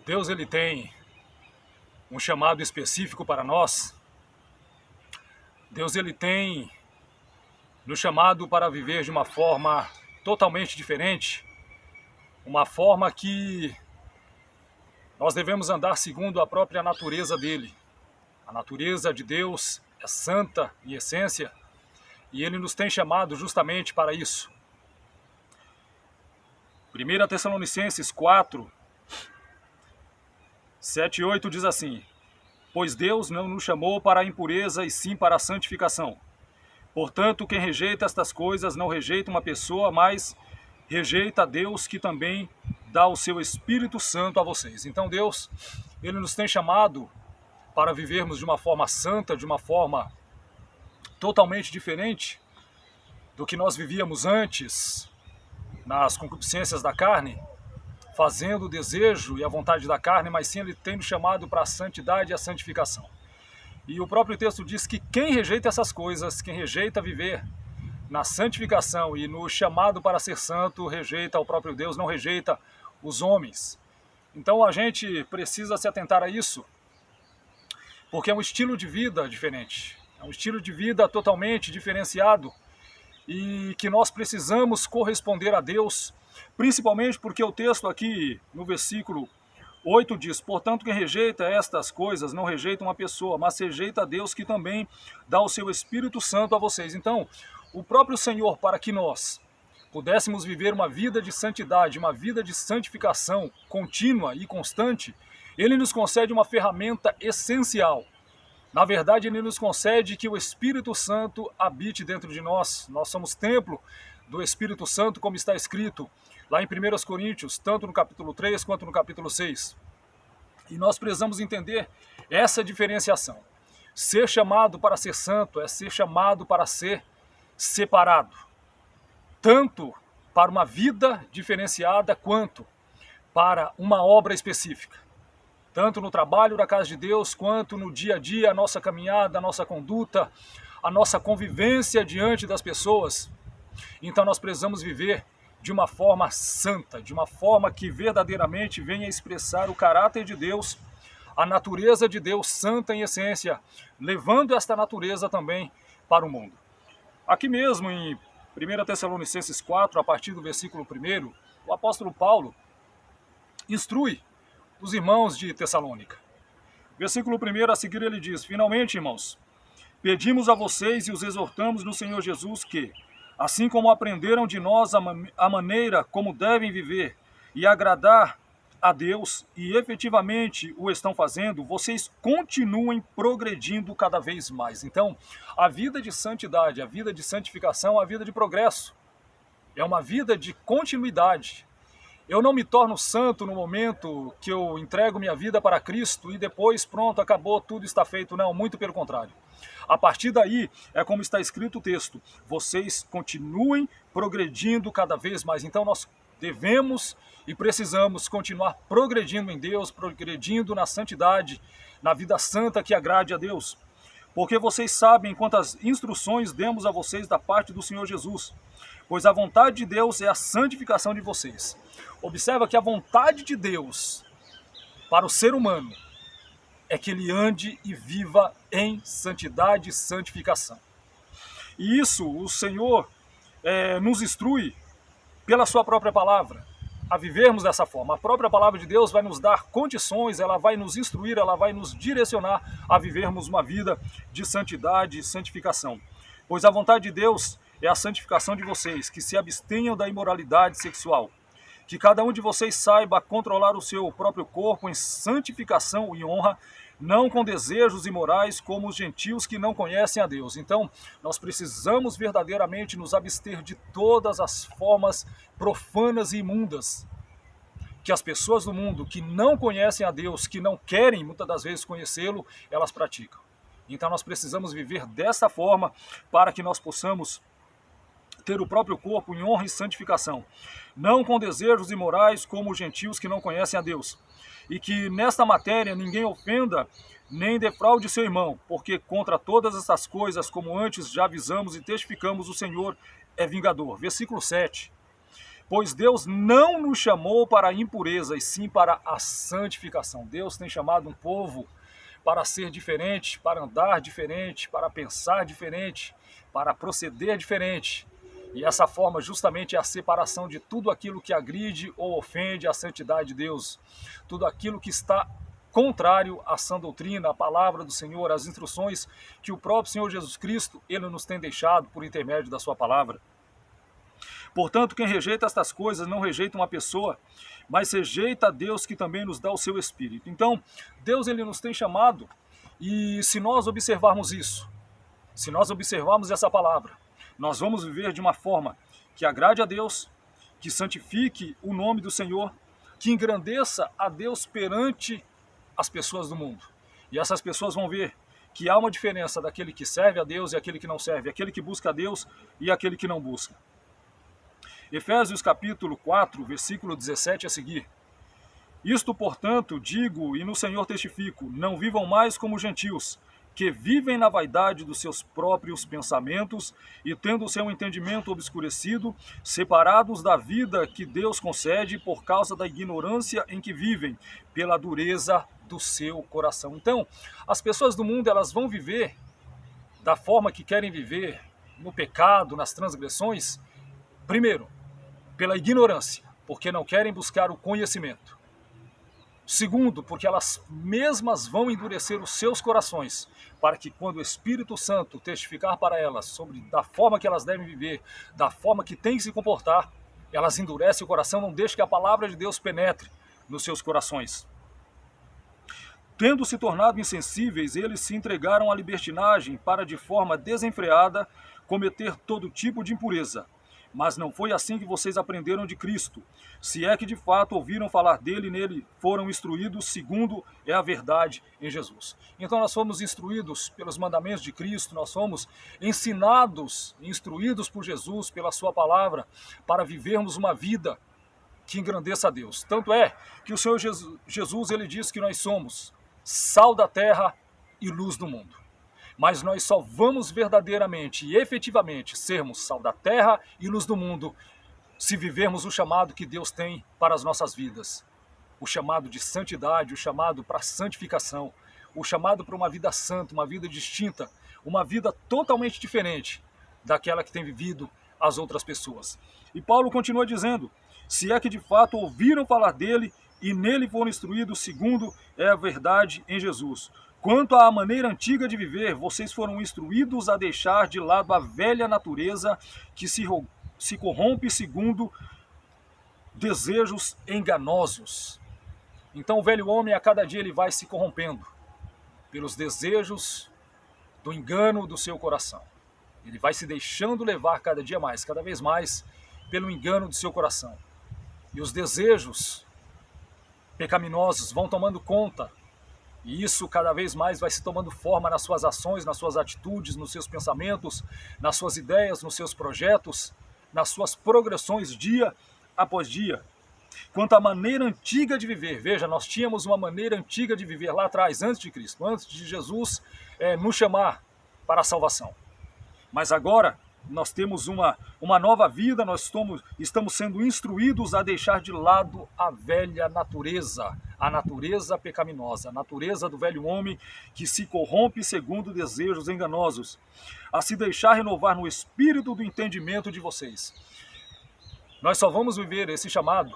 Deus ele tem um chamado específico para nós. Deus ele tem nos chamado para viver de uma forma totalmente diferente, uma forma que nós devemos andar segundo a própria natureza dele. A natureza de Deus é santa em essência e ele nos tem chamado justamente para isso. 1 Tessalonicenses 4, 7 e 8 diz assim: pois Deus não nos chamou para a impureza e sim para a santificação. Portanto, quem rejeita estas coisas não rejeita uma pessoa, mas rejeita a Deus, que também dá o seu Espírito Santo a vocês. Então Deus, ele nos tem chamado para vivermos de uma forma santa, de uma forma totalmente diferente do que nós vivíamos antes, nas concupiscências da carne, fazendo o desejo e a vontade da carne, mas sim ele tem nos chamado para a santidade e a santificação. E o próprio texto diz que quem rejeita essas coisas, quem rejeita viver na santificação e no chamado para ser santo, rejeita o próprio Deus, não rejeita os homens. Então a gente precisa se atentar a isso, porque é um estilo de vida diferente, é um estilo de vida totalmente diferenciado e que nós precisamos corresponder a Deus, principalmente porque o texto aqui no versículo 8 diz: portanto, quem rejeita estas coisas não rejeita uma pessoa, mas rejeita a Deus, que também dá o seu Espírito Santo a vocês. Então, o próprio Senhor, para que nós pudéssemos viver uma vida de santidade, uma vida de santificação contínua e constante, ele nos concede uma ferramenta essencial. Na verdade, ele nos concede que o Espírito Santo habite dentro de nós. Nós somos templo do Espírito Santo, como está escrito lá em 1 Coríntios, tanto no capítulo 3 quanto no capítulo 6. E nós precisamos entender essa diferenciação. Ser chamado para ser santo é ser chamado para ser separado, tanto para uma vida diferenciada quanto para uma obra específica. Tanto no trabalho da casa de Deus, quanto no dia a dia, a nossa caminhada, a nossa conduta, a nossa convivência diante das pessoas. Então nós precisamos viver de uma forma santa, de uma forma que verdadeiramente venha expressar o caráter de Deus, a natureza de Deus santa em essência, levando esta natureza também para o mundo. Aqui mesmo em 1 Tessalonicenses 4, a partir do versículo 1, o apóstolo Paulo instrui os irmãos de Tessalônica. Versículo 1 a seguir ele diz: finalmente, irmãos, pedimos a vocês e os exortamos no Senhor Jesus que, assim como aprenderam de nós a maneira como devem viver e agradar a Deus, e efetivamente o estão fazendo, vocês continuem progredindo cada vez mais. Então, a vida de santidade, a vida de santificação, a vida de progresso, é uma vida de continuidade. Eu não me torno santo no momento que eu entrego minha vida para Cristo e depois, pronto, acabou, tudo está feito. Não, muito pelo contrário. A partir daí, é como está escrito o texto: vocês continuem progredindo cada vez mais. Então nós devemos e precisamos continuar progredindo em Deus, progredindo na santidade, na vida santa que agrade a Deus. Porque vocês sabem quantas instruções demos a vocês da parte do Senhor Jesus. Pois a vontade de Deus é a santificação de vocês. Observa que a vontade de Deus para o ser humano é que ele ande e viva em santidade e santificação. E isso o Senhor nos instrui pela sua própria palavra a vivermos dessa forma. A própria palavra de Deus vai nos dar condições, ela vai nos instruir, ela vai nos direcionar a vivermos uma vida de santidade e santificação. Pois a vontade de Deus é a santificação de vocês, que se abstenham da imoralidade sexual. Que cada um de vocês saiba controlar o seu próprio corpo em santificação e honra, não com desejos imorais como os gentios que não conhecem a Deus. Então, nós precisamos verdadeiramente nos abster de todas as formas profanas e imundas que as pessoas do mundo que não conhecem a Deus, que não querem muitas das vezes conhecê-lo, elas praticam. Então, nós precisamos viver dessa forma para que nós possamos ter o próprio corpo em honra e santificação, não com desejos imorais como os gentios que não conhecem a Deus, e que nesta matéria ninguém ofenda nem defraude seu irmão, porque contra todas essas coisas, como antes já avisamos e testificamos, o Senhor é vingador. Versículo 7. Pois Deus não nos chamou para a impureza, e sim para a santificação. Deus tem chamado um povo para ser diferente, para andar diferente, para pensar diferente, para proceder diferente. E essa forma justamente é a separação de tudo aquilo que agride ou ofende a santidade de Deus. Tudo aquilo que está contrário à sã doutrina, à palavra do Senhor, às instruções que o próprio Senhor Jesus Cristo, Ele nos tem deixado por intermédio da sua palavra. Portanto, quem rejeita estas coisas não rejeita uma pessoa, mas rejeita a Deus que também nos dá o seu Espírito. Então, Deus ele nos tem chamado, e se nós observarmos isso, se nós observarmos essa palavra, nós vamos viver de uma forma que agrade a Deus, que santifique o nome do Senhor, que engrandeça a Deus perante as pessoas do mundo. E essas pessoas vão ver que há uma diferença daquele que serve a Deus e aquele que não serve, aquele que busca a Deus e aquele que não busca. Efésios capítulo 4, versículo 17 a seguir. Isto, portanto, digo e no Senhor testifico, não vivam mais como gentios, que vivem na vaidade dos seus próprios pensamentos e tendo o seu entendimento obscurecido, separados da vida que Deus concede por causa da ignorância em que vivem, pela dureza do seu coração. Então, as pessoas do mundo elas vão viver da forma que querem viver, no pecado, nas transgressões, primeiro, pela ignorância, porque não querem buscar o conhecimento. Segundo, porque elas mesmas vão endurecer os seus corações, para que quando o Espírito Santo testificar para elas sobre da forma que elas devem viver, da forma que têm que se comportar, elas endurecem o coração, não deixem que a palavra de Deus penetre nos seus corações. Tendo se tornado insensíveis, eles se entregaram à libertinagem para, de forma desenfreada, cometer todo tipo de impureza. Mas não foi assim que vocês aprenderam de Cristo, se é que de fato ouviram falar dele e nele foram instruídos segundo é a verdade em Jesus. Então nós fomos instruídos pelos mandamentos de Cristo, nós fomos ensinados, instruídos por Jesus, pela sua palavra, para vivermos uma vida que engrandeça a Deus. Tanto é que o Senhor Jesus ele diz que nós somos sal da terra e luz do mundo. Mas nós só vamos verdadeiramente e efetivamente sermos sal da terra e luz do mundo se vivermos o chamado que Deus tem para as nossas vidas. O chamado de santidade, o chamado para santificação, o chamado para uma vida santa, uma vida distinta, uma vida totalmente diferente daquela que tem vivido as outras pessoas. E Paulo continua dizendo, se é que de fato ouviram falar dele e nele foram instruídos segundo é a verdade em Jesus. Quanto à maneira antiga de viver, vocês foram instruídos a deixar de lado a velha natureza que se corrompe segundo desejos enganosos. Então o velho homem a cada dia ele vai se corrompendo pelos desejos do engano do seu coração. Ele vai se deixando levar cada dia mais, cada vez mais, pelo engano do seu coração. E os desejos pecaminosos vão tomando conta. E isso cada vez mais vai se tomando forma nas suas ações, nas suas atitudes, nos seus pensamentos, nas suas ideias, nos seus projetos, nas suas progressões dia após dia. Quanto à maneira antiga de viver, veja, nós tínhamos uma maneira antiga de viver lá atrás, antes de Cristo, antes de Jesus nos chamar para a salvação. Mas agora nós temos uma nova vida, nós estamos sendo instruídos a deixar de lado a velha natureza, a natureza pecaminosa, a natureza do velho homem que se corrompe segundo desejos enganosos, a se deixar renovar no espírito do entendimento de vocês. Nós só vamos viver esse chamado,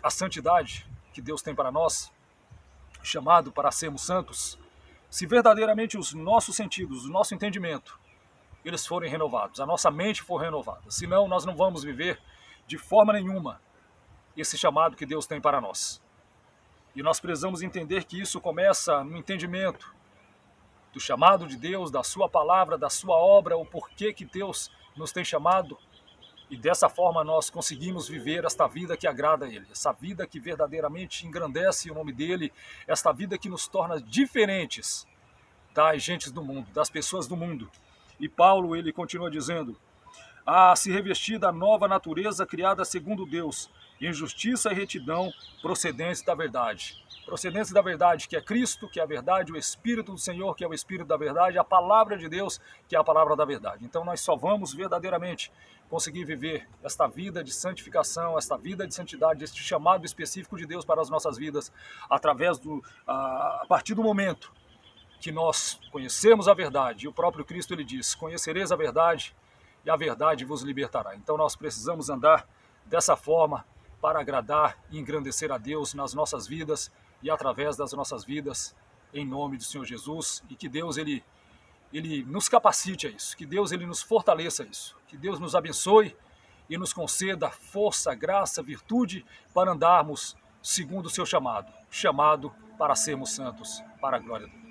a santidade que Deus tem para nós, chamado para sermos santos, se verdadeiramente os nossos sentidos, o nosso entendimento, eles forem renovados, a nossa mente for renovada. Senão nós não vamos viver de forma nenhuma esse chamado que Deus tem para nós. E nós precisamos entender que isso começa no entendimento do chamado de Deus, da sua palavra, da sua obra, o porquê que Deus nos tem chamado. E dessa forma nós conseguimos viver esta vida que agrada a Ele, essa vida que verdadeiramente engrandece o nome dEle, esta vida que nos torna diferentes das gentes do mundo, das pessoas do mundo. E Paulo, ele continua dizendo, a se revestir da nova natureza criada segundo Deus, em justiça e retidão procedentes da verdade. Procedentes da verdade, que é Cristo, que é a verdade, o Espírito do Senhor, que é o Espírito da verdade, a palavra de Deus, que é a palavra da verdade. Então nós só vamos verdadeiramente conseguir viver esta vida de santificação, esta vida de santidade, este chamado específico de Deus para as nossas vidas, através a partir do momento que nós conhecemos a verdade. E o próprio Cristo ele diz: conhecereis a verdade e a verdade vos libertará. Então nós precisamos andar dessa forma para agradar e engrandecer a Deus nas nossas vidas e através das nossas vidas, em nome do Senhor Jesus, e que Deus ele nos capacite a isso, que Deus ele nos fortaleça a isso, que Deus nos abençoe e nos conceda força, graça, virtude para andarmos segundo o seu chamado para sermos santos, para a glória de Deus.